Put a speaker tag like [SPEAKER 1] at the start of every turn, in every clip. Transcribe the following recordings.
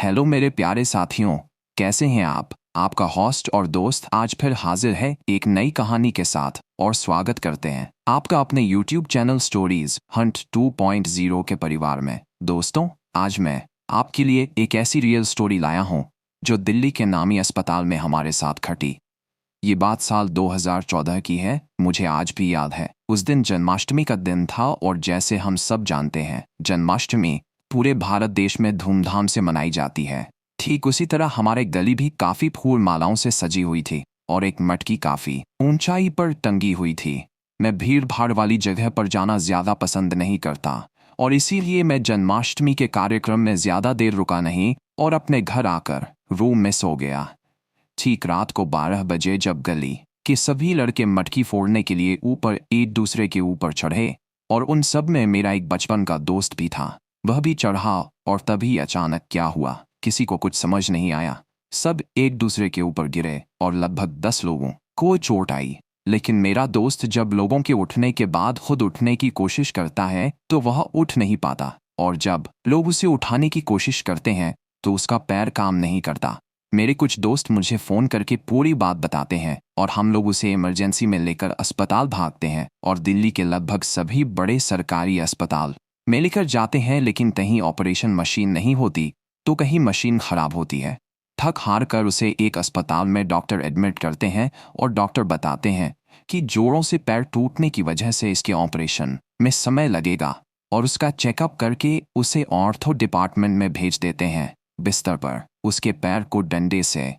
[SPEAKER 1] Hello मेरे प्यारे साथियों, कैसे हैं आप? आपका होस्ट और दोस्त आज फिर हाजिर है एक नई कहानी के साथ और स्वागत करते हैं आपका अपने YouTube चैनल स्टोरीज हंट 2.0 के परिवार में। दोस्तों, आज मैं आपके लिए एक ऐसी रियल स्टोरी लाया हूं जो दिल्ली के नामी अस्पताल में हमारे साथ घटी। ये बात साल 2014 की है। मुझे आज भी याद है। उस दिन जन्माष्टमी का दिन था और जैसे हम सब जानते हैं, जन्माष्टमी पूरे भारत देश में धूमधाम से मनाई जाती है। ठीक उसी तरह हमारे गली भी काफी फूल मालाओं से सजी हुई थी और एक मटकी काफी ऊंचाई पर टंगी हुई थी। मैं भीड़ भाड़ वाली जगह पर जाना ज्यादा पसंद नहीं करता और इसीलिए मैं जन्माष्टमी के कार्यक्रम में ज्यादा देर रुका नहीं और अपने घर आकर रूम में सो गया। ठीक रात को 12 बजे जब गली के सभी लड़के मटकी फोड़ने के लिए ऊपर एक दूसरे के ऊपर चढ़े और उन सब में मेरा एक बचपन का दोस्त भी था, वह भी चढ़ा और तभी अचानक क्या हुआ किसी को कुछ समझ नहीं आया। सब एक दूसरे के ऊपर गिरे और लगभग 10 लोगों को चोट आई। लेकिन मेरा दोस्त जब लोगों के उठने के बाद खुद उठने की कोशिश करता है तो वह उठ नहीं पाता, और जब लोग उसे उठाने की कोशिश करते हैं तो उसका पैर काम नहीं करता। मेरे कुछ दोस्त मुझे फ़ोन करके पूरी बात बताते हैं और हम लोग उसे इमरजेंसी में लेकर अस्पताल भागते हैं और दिल्ली के लगभग सभी बड़े सरकारी अस्पताल में लेकर जाते हैं, लेकिन कहीं ऑपरेशन मशीन नहीं होती तो कहीं मशीन खराब होती है। थक हार कर उसे एक अस्पताल में डॉक्टर एडमिट करते हैं और डॉक्टर बताते हैं कि जोड़ों से पैर टूटने की वजह से इसके ऑपरेशन में समय लगेगा और उसका चेकअप करके उसे ऑर्थो डिपार्टमेंट में भेज देते हैं। बिस्तर पर उसके पैर को डंडे से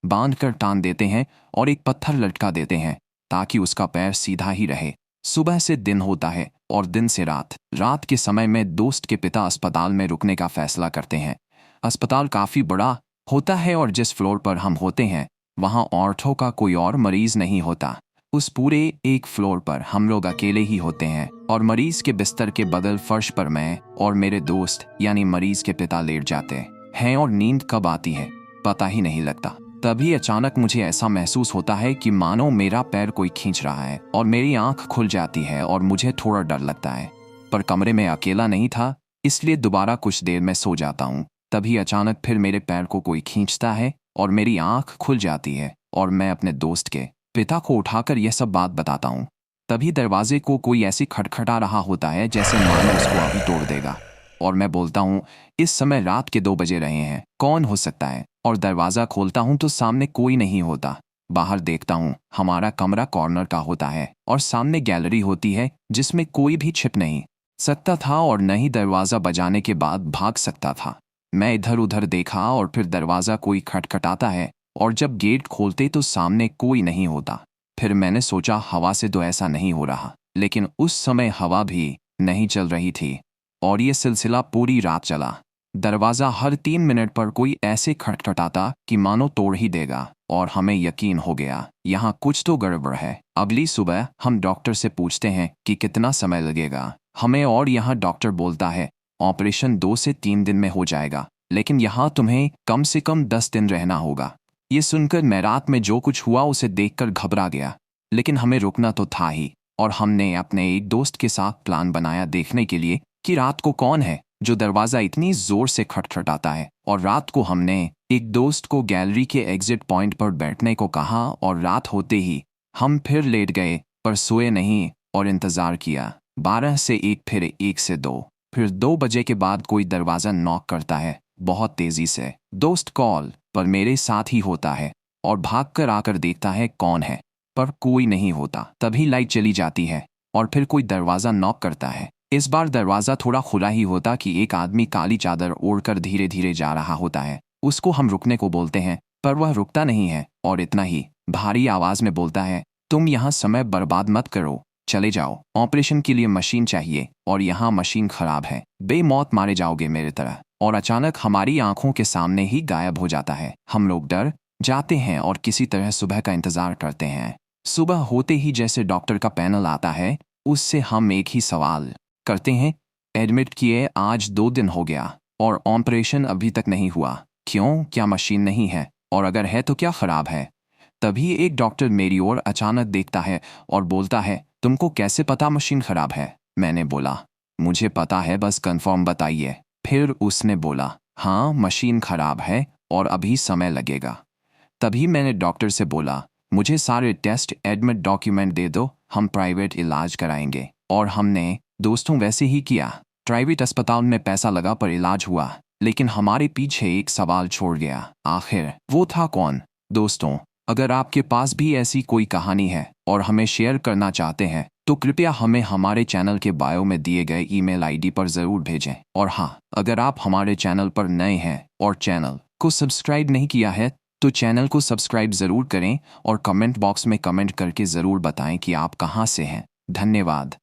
[SPEAKER 1] बांधकर टांग देते हैं और एक पत्थर लटका देते हैं ताकि उसका पैर सीधा ही रहे। सुबह से दिन होता है और दिन से रात। रात के समय में दोस्त के पिता अस्पताल में रुकने का फैसला करते हैं। अस्पताल काफ़ी बड़ा होता है और जिस फ्लोर पर हम होते हैं वहाँ ऑर्थो का कोई और मरीज नहीं होता। उस पूरे एक फ्लोर पर हम लोग अकेले ही होते हैं और मरीज के बिस्तर के बगल फर्श पर मैं और मेरे दोस्त यानी मरीज के पिता लेट जाते हैं और नींद कब आती है पता ही नहीं लगता। तभी अचानक मुझे ऐसा महसूस होता है कि मानो मेरा पैर कोई खींच रहा है और मेरी आंख खुल जाती है और मुझे थोड़ा डर लगता है, पर कमरे में अकेला नहीं था इसलिए दोबारा कुछ देर में सो जाता हूँ। तभी अचानक फिर मेरे पैर को कोई खींचता है और मेरी आंख खुल जाती है और मैं अपने दोस्त के पिता को उठाकर यह सब बात बताता हूँ। तभी दरवाजे को कोई ऐसी खटखटा रहा होता है जैसे मानो उसको अभी तोड़ देगा, और मैं बोलता हूँ इस समय रात के 2 बजे रहे हैं, कौन हो सकता है? और दरवाज़ा खोलता हूँ तो सामने कोई नहीं होता। बाहर देखता हूँ, हमारा कमरा कॉर्नर का होता है और सामने गैलरी होती है जिसमें कोई भी छिप नहीं सकता था और न ही दरवाज़ा बजाने के बाद भाग सकता था। मैं इधर उधर देखा और फिर दरवाज़ा कोई खटखटाता है और जब गेट खोलते तो सामने कोई नहीं होता। फिर मैंने सोचा हवा से तो ऐसा नहीं हो रहा, लेकिन उस समय हवा भी नहीं चल रही थी और ये सिलसिला पूरी रात चला। दरवाज़ा हर 3 मिनट पर कोई ऐसे खटखटाता कि मानो तोड़ ही देगा और हमें यकीन हो गया यहाँ कुछ तो गड़बड़ है। अगली सुबह हम डॉक्टर से पूछते हैं कि कितना समय लगेगा हमें, और यहाँ डॉक्टर बोलता है ऑपरेशन 2 से 3 दिन में हो जाएगा, लेकिन यहाँ तुम्हें कम से कम 10 दिन रहना होगा। ये सुनकर मैं रात में जो कुछ हुआ उसे देखकर घबरा गया, लेकिन हमें रुकना तो था ही और हमने अपने एक दोस्त के साथ प्लान बनाया देखने के लिए कि रात को कौन है जो दरवाज़ा इतनी ज़ोर से खटखटाता है। और रात को हमने एक दोस्त को गैलरी के एग्जिट पॉइंट पर बैठने को कहा और रात होते ही हम फिर लेट गए, पर सोए नहीं और इंतज़ार किया। 12 से 1, फिर 1 से 2, फिर 2 बजे के बाद कोई दरवाज़ा नॉक करता है बहुत तेज़ी से। दोस्त कॉल पर मेरे साथ ही होता है और भागकर आकर देखता है कौन है, पर कोई नहीं होता। तभी लाइट चली जाती है और फिर कोई दरवाज़ा नॉक करता है। इस बार दरवाज़ा थोड़ा खुला ही होता कि एक आदमी काली चादर ओढ़कर धीरे धीरे जा रहा होता है। उसको हम रुकने को बोलते हैं पर वह रुकता नहीं है और इतना ही भारी आवाज़ में बोलता है तुम यहाँ समय बर्बाद मत करो, चले जाओ, ऑपरेशन के लिए मशीन चाहिए और यहाँ मशीन खराब है, बेमौत मारे जाओगे मेरी तरह। और अचानक हमारी आंखों के सामने ही गायब हो जाता है। हम लोग डर जाते हैं और किसी तरह सुबह का इंतज़ार करते हैं। सुबह होते ही जैसे डॉक्टर का पैनल आता है उससे हम एक ही सवाल करते हैं, एडमिट किए आज 2 दिन हो गया और ऑपरेशन अभी तक नहीं हुआ, क्यों? क्या मशीन नहीं है? और अगर है तो क्या खराब है? तभी एक डॉक्टर मेरी ओर अचानक देखता है और बोलता है तुमको कैसे पता मशीन खराब है? मैंने बोला मुझे पता है, बस कंफर्म बताइए। फिर उसने बोला हाँ, मशीन खराब है और अभी समय लगेगा। तभी मैंने डॉक्टर से बोला, मुझे सारे टेस्ट एडमिट डॉक्यूमेंट दे दो, हम प्राइवेट इलाज कराएंगे। और हमने दोस्तों वैसे ही किया। प्राइवेट अस्पताल में पैसा लगा पर इलाज हुआ, लेकिन हमारे पीछे एक सवाल छोड़ गया। आखिर वो था कौन? दोस्तों, अगर आपके पास भी ऐसी कोई कहानी है और हमें शेयर करना चाहते हैं तो कृपया हमें हमारे चैनल के बायो में दिए गए ईमेल आईडी पर ज़रूर भेजें। और हाँ, अगर आप हमारे चैनल पर नए हैं और चैनल को सब्सक्राइब नहीं किया है तो चैनल को सब्सक्राइब ज़रूर करें और कमेंट बॉक्स में कमेंट करके ज़रूर बताएं कि आप कहाँ से हैं। धन्यवाद।